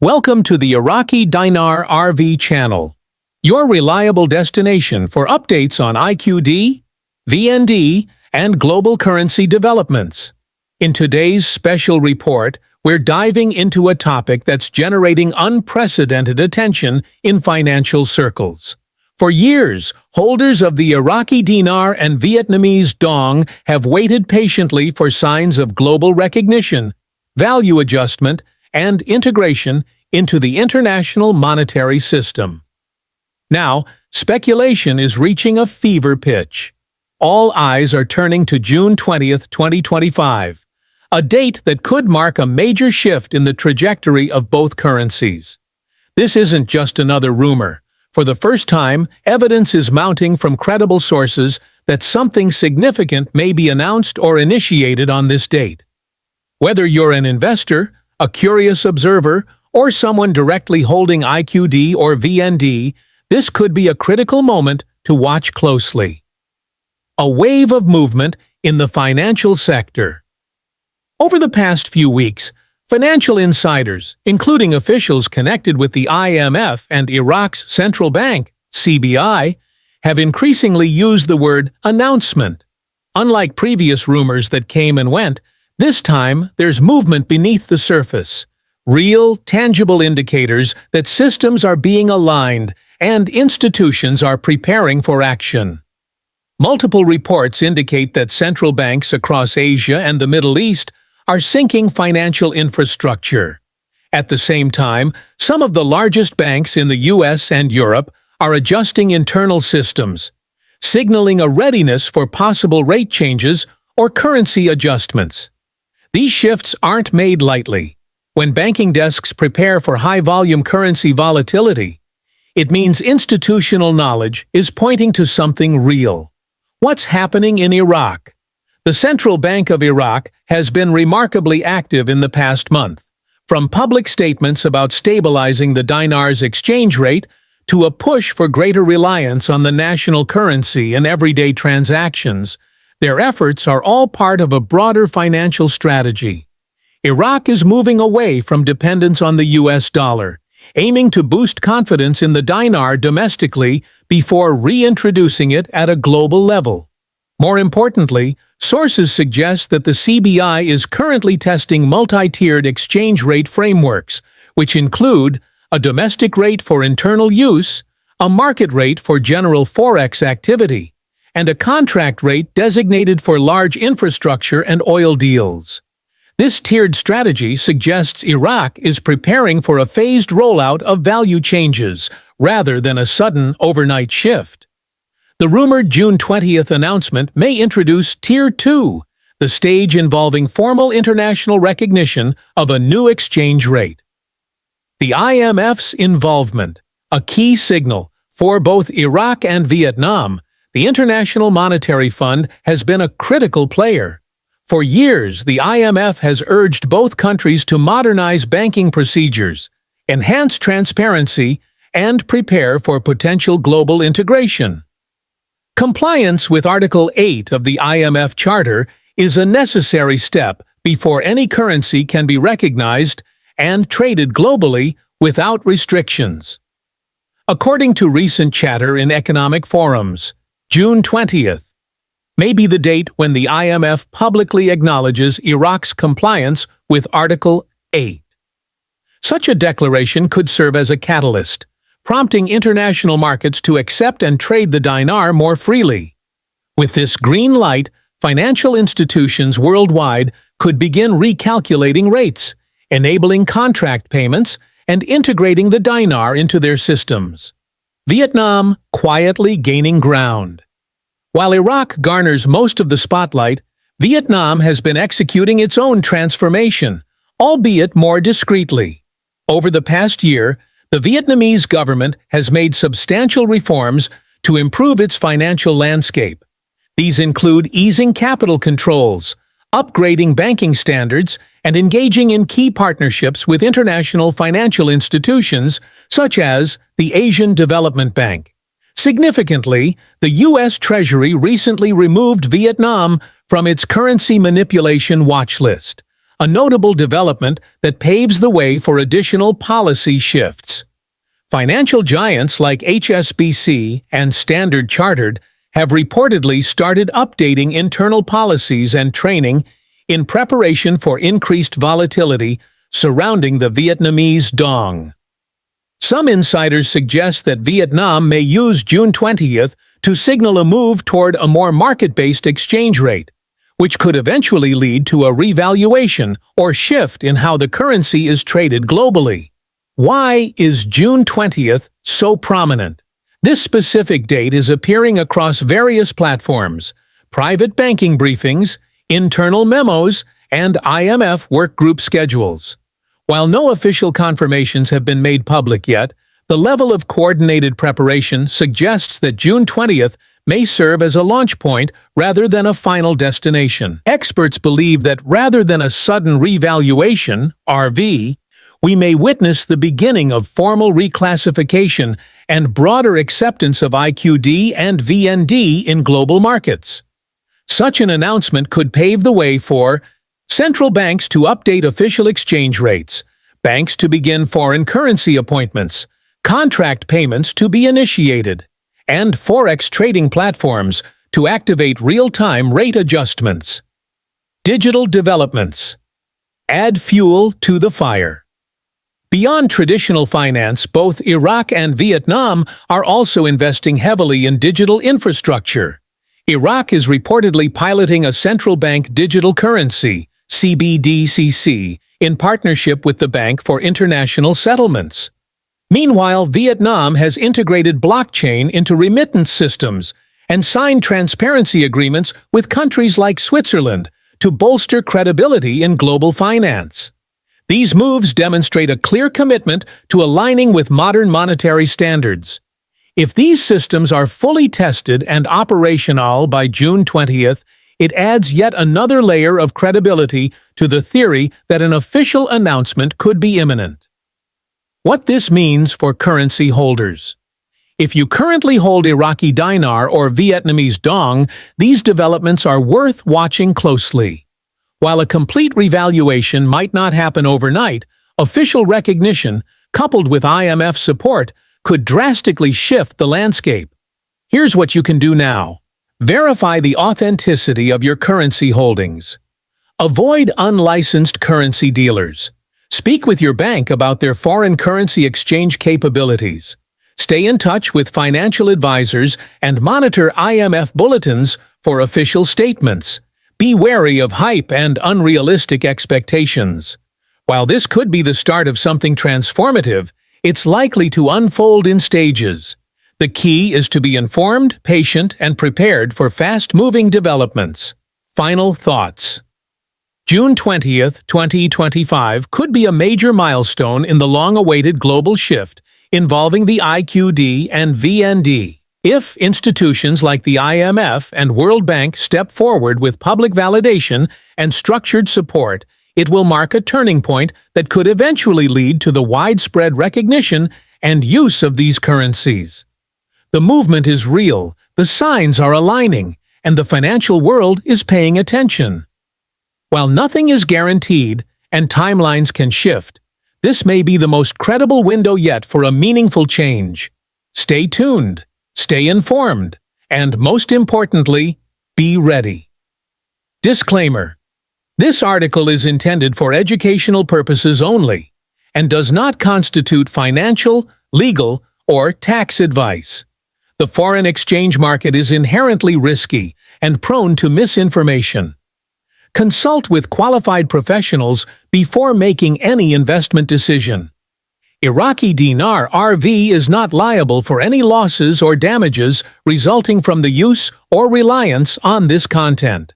Welcome to the Iraqi Dinar RV channel, your reliable destination for updates on IQD, VND, and global currency developments. In today's special report, we're diving into a topic that's generating unprecedented attention in financial circles. For years, holders of the Iraqi Dinar and Vietnamese Dong have waited patiently for signs of global recognition, value adjustment, and integration into the international monetary system. Now, speculation is reaching a fever pitch. All eyes are turning to June 20th, 2025, a date that could mark a major shift in the trajectory of both currencies. This isn't just another rumor. For the first time, evidence is mounting from credible sources that something significant may be announced or initiated on this date. Whether you're an investor, a curious observer, or someone directly holding IQD or VND, this could be a critical moment to watch closely. A wave of movement in the financial sector. Over the past few weeks, financial insiders, including officials connected with the IMF and Iraq's central bank, CBI, have increasingly used the word announcement. Unlike previous rumors that came and went, this time there's movement beneath the surface. Real, tangible indicators that systems are being aligned and institutions are preparing for action. Multiple reports indicate that central banks across Asia and the Middle East are sinking financial infrastructure. At the same time, some of the largest banks in the US and Europe are adjusting internal systems, signaling a readiness for possible rate changes or currency adjustments. These shifts aren't made lightly. When banking desks prepare for high-volume currency volatility, it means institutional knowledge is pointing to something real. What's happening in Iraq? The Central Bank of Iraq has been remarkably active in the past month, from public statements about stabilizing the dinar's exchange rate to a push for greater reliance on the national currency in everyday transactions. Their efforts are all part of a broader financial strategy. Iraq is moving away from dependence on the US dollar, aiming to boost confidence in the dinar domestically before reintroducing it at a global level. More importantly, sources suggest that the CBI is currently testing multi-tiered exchange rate frameworks, which include a domestic rate for internal use, a market rate for general forex activity, and a contract rate designated for large infrastructure and oil deals. This tiered strategy suggests Iraq is preparing for a phased rollout of value changes rather than a sudden overnight shift. The rumored June 20th announcement may introduce Tier 2, the stage involving formal international recognition of a new exchange rate. The IMF's involvement, a key signal for both Iraq and Vietnam. The International Monetary Fund has been a critical player. For years, the IMF has urged both countries to modernize banking procedures, enhance transparency, and prepare for potential global integration. Compliance with Article 8 of the IMF Charter is a necessary step before any currency can be recognized and traded globally without restrictions. According to recent chatter in economic forums, June 20th may be the date when the IMF publicly acknowledges Iraq's compliance with Article 8. Such a declaration could serve as a catalyst, prompting international markets to accept and trade the dinar more freely. With this green light, financial institutions worldwide could begin recalculating rates, enabling contract payments, and integrating the dinar into their systems. Vietnam quietly gaining ground. While Iraq garners most of the spotlight, Vietnam has been executing its own transformation, albeit more discreetly. Over the past year, the Vietnamese government has made substantial reforms to improve its financial landscape. These include easing capital controls, upgrading banking standards, and engaging in key partnerships with international financial institutions such as the Asian Development Bank. Significantly, the U.S. Treasury recently removed Vietnam from its currency manipulation watch list, a notable development that paves the way for additional policy shifts. Financial giants like HSBC and Standard Chartered have reportedly started updating internal policies and training in preparation for increased volatility surrounding the Vietnamese dong. Some insiders suggest that Vietnam may use June 20th to signal a move toward a more market-based exchange rate, which could eventually lead to a revaluation or shift in how the currency is traded globally. Why is June 20th so prominent? This specific date is appearing across various platforms, private banking briefings, internal memos, and IMF workgroup schedules. While no official confirmations have been made public yet, the level of coordinated preparation suggests that June 20th may serve as a launch point rather than a final destination. Experts believe that rather than a sudden revaluation, RV, we may witness the beginning of formal reclassification and broader acceptance of IQD and VND in global markets. Such an announcement could pave the way for central banks to update official exchange rates, banks to begin foreign currency appointments, contract payments to be initiated, and forex trading platforms to activate real-time rate adjustments. Digital developments. Add fuel to the fire. Beyond traditional finance, both Iraq and Vietnam are also investing heavily in digital infrastructure. Iraq is reportedly piloting a central bank digital currency, CBDCC, in partnership with the Bank for International Settlements. Meanwhile, Vietnam has integrated blockchain into remittance systems and signed transparency agreements with countries like Switzerland to bolster credibility in global finance. These moves demonstrate a clear commitment to aligning with modern monetary standards. If these systems are fully tested and operational by June 20th, it adds yet another layer of credibility to the theory that an official announcement could be imminent. What this means for currency holders. If you currently hold Iraqi Dinar or Vietnamese dong, these developments are worth watching closely. While a complete revaluation might not happen overnight, official recognition, coupled with IMF support, could drastically shift the landscape. Here's what you can do now. Verify the authenticity of your currency holdings. Avoid unlicensed currency dealers. Speak with your bank about their foreign currency exchange capabilities. Stay in touch with financial advisors and monitor IMF bulletins for official statements. Be wary of hype and unrealistic expectations. While this could be the start of something transformative, it's likely to unfold in stages. The key is to be informed, patient, and prepared for fast-moving developments. Final thoughts. June 20th, 2025 could be a major milestone in the long-awaited global shift involving the IQD and VND. If institutions like the IMF and World Bank step forward with public validation and structured support, it will mark a turning point that could eventually lead to the widespread recognition and use of these currencies. The movement is real, the signs are aligning, and the financial world is paying attention. While nothing is guaranteed and timelines can shift, this may be the most credible window yet for a meaningful change. Stay tuned. Stay informed, and most importantly, be ready. Disclaimer: this article is intended for educational purposes only and does not constitute financial, legal, or tax advice. The foreign exchange market is inherently risky and prone to misinformation. Consult with qualified professionals before making any investment decision. Iraqi Dinar RV is not liable for any losses or damages resulting from the use or reliance on this content.